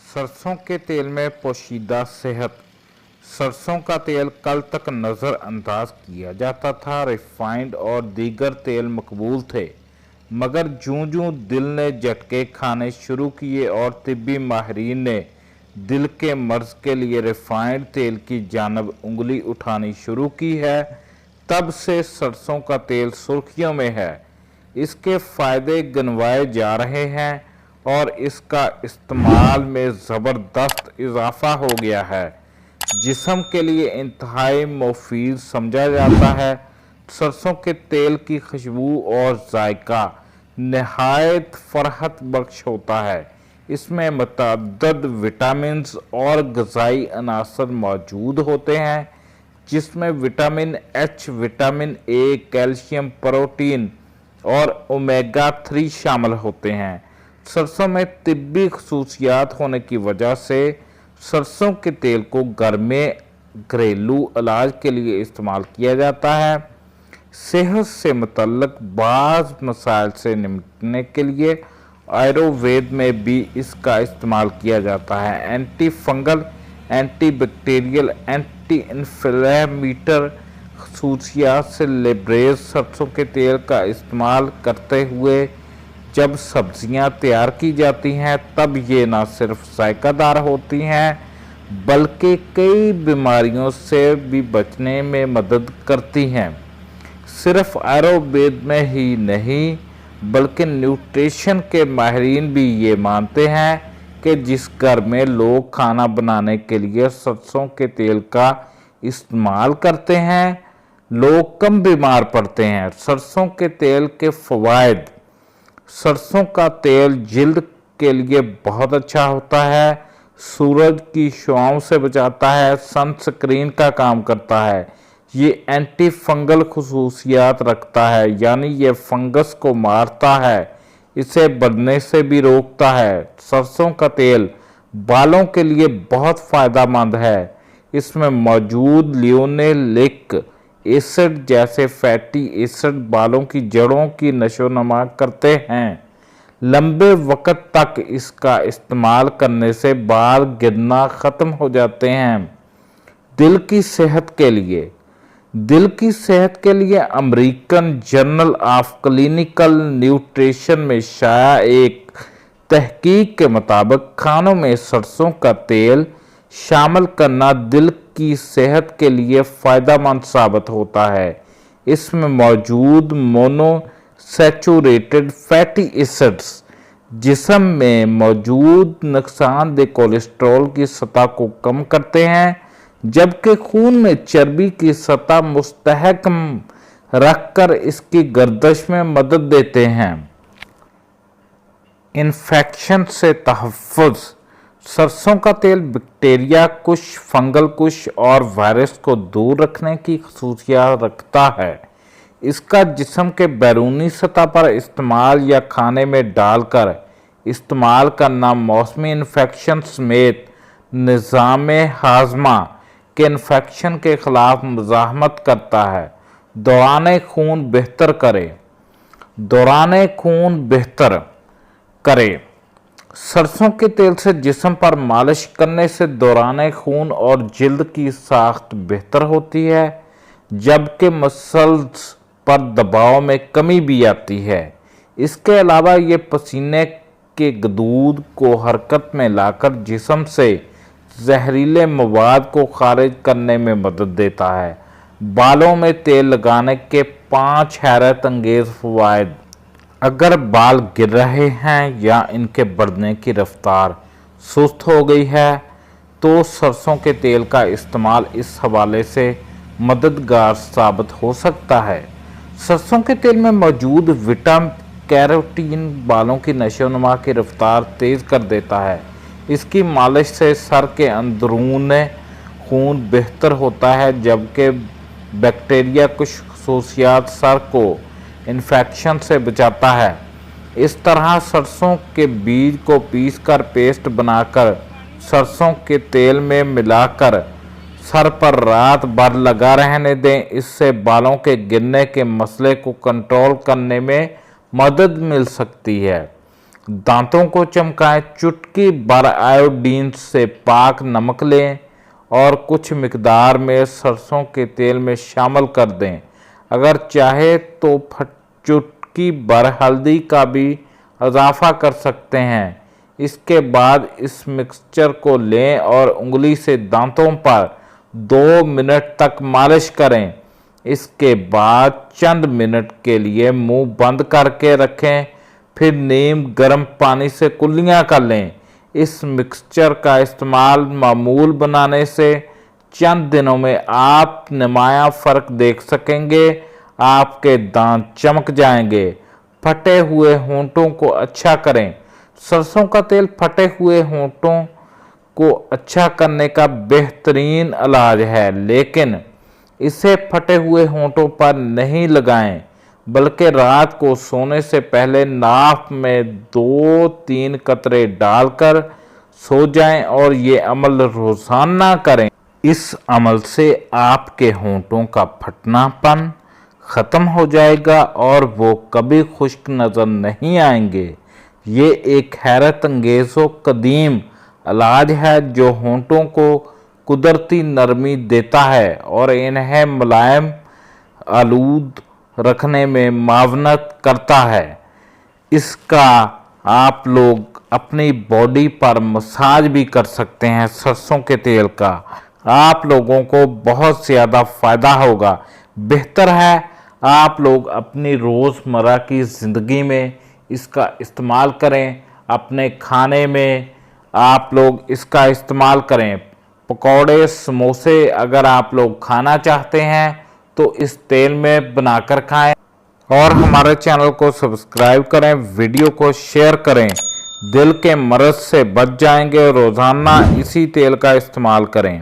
सरसों के तेल में पोशीदा सेहत। सरसों का तेल कल तक नज़रअंदाज किया जाता था। रिफाइंड और दीगर तेल मकबूल थे, मगर जूं-जूं दिल ने झटके खाने शुरू किए और तिब्बी माहिरीन ने दिल के मर्ज के लिए रिफाइंड तेल की जानब उंगली उठानी शुरू की है, तब से सरसों का तेल सुर्खियों में है। इसके फ़ायदे गिनवाए जा रहे हैं और इसका इस्तेमाल में ज़बरदस्त इजाफा हो गया है। जिस्म के लिए इंतहाई मुफीद समझा जाता है। सरसों के तेल की खुशबू और जायका नहायत फरहत बख्श होता है। इसमें मतअद्दद विटामिन्स और ग़िज़ाई अनासर मौजूद होते हैं, जिसमें vitamin H, vitamin A, calcium, protein और ओमेगा 3 शामिल होते हैं। सरसों में तिब्बी खसूसियात होने की वजह से सरसों के तेल को घर में घरेलू इलाज के लिए इस्तेमाल किया जाता है। सेहत से मुतल्लक बाज़ मसाइल से निपटने के लिए आयुर्वेद में भी इसका इस्तेमाल किया जाता है। Anti fungal, anti bacterial, anti inflammatory खसूसियात से लबरेज सरसों के तेल का इस्तेमाल करते हुए जब सब्जियां तैयार की जाती हैं, तब ये न सिर्फ जायकादार होती हैं बल्कि कई बीमारियों से भी बचने में मदद करती हैं। सिर्फ आयुर्वेद में ही नहीं बल्कि न्यूट्रिशन के माहिरीन भी ये मानते हैं कि जिस घर में लोग खाना बनाने के लिए सरसों के तेल का इस्तेमाल करते हैं, लोग कम बीमार पड़ते हैं। सरसों के तेल के फ़वाइद। सरसों का तेल जिल्द के लिए बहुत अच्छा होता है, सूरज की शुआओं से बचाता है, सनस्क्रीन का काम करता है। ये एंटी फंगल खसूसियात रखता है, यानी ये फंगस को मारता है, इसे बढ़ने से भी रोकता है। सरसों का तेल बालों के लिए बहुत फ़ायदेमंद है। इसमें मौजूद लिनोलेनिक एसिड जैसे फैटी एसिड बालों की जड़ों की नशोनुमा करते हैं। लंबे वक्त तक इसका इस्तेमाल करने से बाल गिरना ख़त्म हो जाते हैं। दिल की सेहत के लिए। दिल की सेहत के लिए American journal of clinical nutrition में शाया एक तहकीक के मुताबिक खानों में सरसों का तेल शामिल करना दिल की सेहत के लिए फ़ायदेमंद साबित होता है। इसमें मौजूद मोनोसैचुरेटेड फैटी एसिड्स जिस्म में मौजूद नुकसानदेह कोलेस्ट्रॉल की सतह को कम करते हैं, जबकि खून में चर्बी की सतह मुस्तहकम रखकर इसकी गर्दिश में मदद देते हैं। इन्फेक्शन से तहफ़्फ़ुज़। सरसों का तेल बैक्टीरिया कुश, फंगल कुश और वायरस को दूर रखने की खसूसियात रखता है। इसका जिस्म के बैरूनी सतह पर इस्तेमाल या खाने में डालकर इस्तेमाल करना मौसमी इन्फेक्शन समेत निज़ाम हाज़मा के इन्फेक्शन के ख़िलाफ़ मुज़ाहमत करता है। दौरान खून बेहतर करे। दौरान खून बेहतर करे। सरसों के तेल से जिस्म पर मालिश करने से दौरान खून और जिल्द की साख्त बेहतर होती है, जबकि मसल्स पर दबाव में कमी भी आती है। इसके अलावा ये पसीने के गदूद को हरकत में लाकर जिस्म से जहरीले मवाद को खारिज करने में मदद देता है। बालों में तेल लगाने के 5 हैरत अंगेज़ फ़वाइद। अगर बाल गिर रहे हैं या इनके बढ़ने की रफ्तार सुस्त हो गई है, तो सरसों के तेल का इस्तेमाल इस हवाले से मददगार साबित हो सकता है। सरसों के तेल में मौजूद कैरोटीन बालों की नशोनुमा की रफ्तार तेज़ कर देता है। इसकी मालिश से सर के अंदरून खून बेहतर होता है, जबकि बैक्टीरिया कुछ खसूसियात सर को इन्फेक्शन से बचाता है। इस तरह सरसों के बीज को पीसकर पेस्ट बनाकर सरसों के तेल में मिलाकर सर पर रात भर लगा रहने दें। इससे बालों के गिरने के मसले को कंट्रोल करने में मदद मिल सकती है। दांतों को चमकाएं। चुटकी भर आयोडीन से पाक नमक लें और कुछ मिकदार में सरसों के तेल में शामिल कर दें। अगर चाहे तो चुटकी भर हल्दी का भी इजाफा कर सकते हैं। इसके बाद इस मिक्सचर को लें और उंगली से दांतों पर 2 मिनट तक मालिश करें। इसके बाद चंद मिनट के लिए मुंह बंद करके रखें, फिर नीम गर्म पानी से कुल्लियां कर लें। इस मिक्सचर का इस्तेमाल मामूल बनाने से चंद दिनों में आप नुमाया फ़र्क देख सकेंगे। आपके दांत चमक जाएंगे। फटे हुए होंठों को अच्छा करें। सरसों का तेल फटे हुए होंठों को अच्छा करने का बेहतरीन इलाज है, लेकिन इसे फटे हुए होंठों पर नहीं लगाएं, बल्कि रात को सोने से पहले नाक में 2-3 कतरे डालकर सो जाएं और ये अमल रोजाना करें। इस अमल से आपके होंठों का फटनापन ख़त्म हो जाएगा और वो कभी खुश्क नज़र नहीं आएंगे। ये एक हैरत अंगेज़ व कदीम इलाज है जो होंठों को कुदरती नरमी देता है और इन्हें मुलायम आलूद रखने में मावनत करता है। इसका आप लोग अपनी बॉडी पर मसाज भी कर सकते हैं। सरसों के तेल का आप लोगों को बहुत ज़्यादा फ़ायदा होगा। बेहतर है आप लोग अपनी रोज़मर्रा की ज़िंदगी में इसका इस्तेमाल करें। अपने खाने में आप लोग इसका इस्तेमाल करें। पकौड़े, समोसे अगर आप लोग खाना चाहते हैं तो इस तेल में बनाकर खाएं और हमारे चैनल को सब्सक्राइब करें, वीडियो को शेयर करें। दिल के मर्ज से बच जाएंगे। रोज़ाना इसी तेल का इस्तेमाल करें।